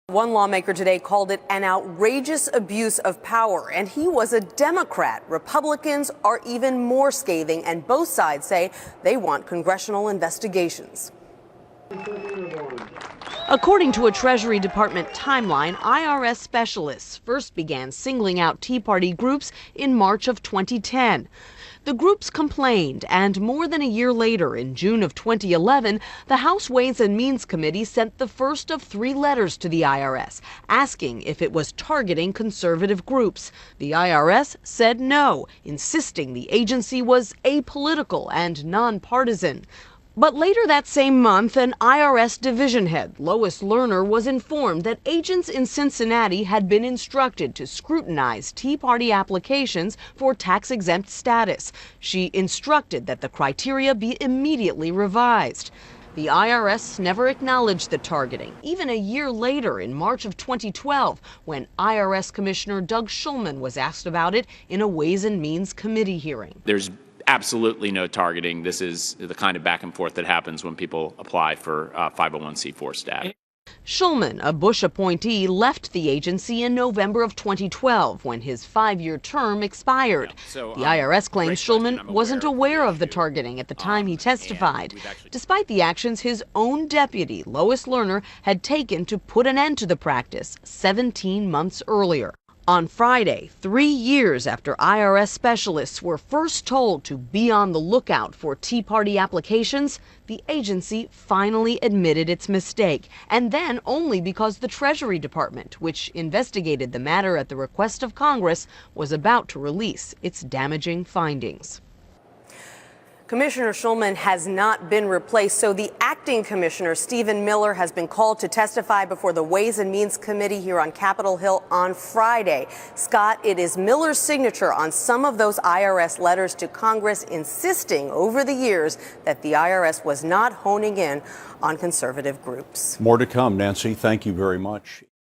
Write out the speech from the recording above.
One lawmaker today called it an outrageous abuse of power, and he was a Democrat. Republicans are even more scathing, and both sides say they want congressional investigations. According to a Treasury Department timeline, IRS specialists first began singling out Tea Party groups in March of 2010. The groups complained, and more than a year later, in June of 2011, the House Ways and Means Committee sent the first of 3 letters to the IRS, asking if it was targeting conservative groups. The IRS said no, insisting the agency was apolitical and nonpartisan. But later that same month, an IRS division head, Lois Lerner, was informed that agents in Cincinnati had been instructed to scrutinize Tea Party applications for tax-exempt status. She instructed that the criteria be immediately revised. The IRS never acknowledged the targeting, even a year later in March of 2012, when IRS Commissioner Doug Shulman was asked about it in a Ways and Means Committee hearing. There's absolutely no targeting. This is the kind of back and forth that happens when people apply for 501c4 status. Shulman, a Bush appointee, left the agency in November of 2012 when his 5-year term expired. The IRS claims Shulman wasn't aware of the targeting at the time he testified, despite the actions his own deputy, Lois Lerner, had taken to put an end to the practice 17 months earlier. On Friday, 3 years after IRS specialists were first told to be on the lookout for Tea Party applications, the agency finally admitted its mistake, and then only because the Treasury Department, which investigated the matter at the request of Congress, was about to release its damaging findings. Commissioner Shulman has not been replaced, so the acting commissioner, Stephen Miller, has been called to testify before the Ways and Means Committee here on Capitol Hill on Friday. Scott, it is Miller's signature on some of those IRS letters to Congress insisting over the years that the IRS was not honing in on conservative groups. More to come, Nancy. Thank you very much.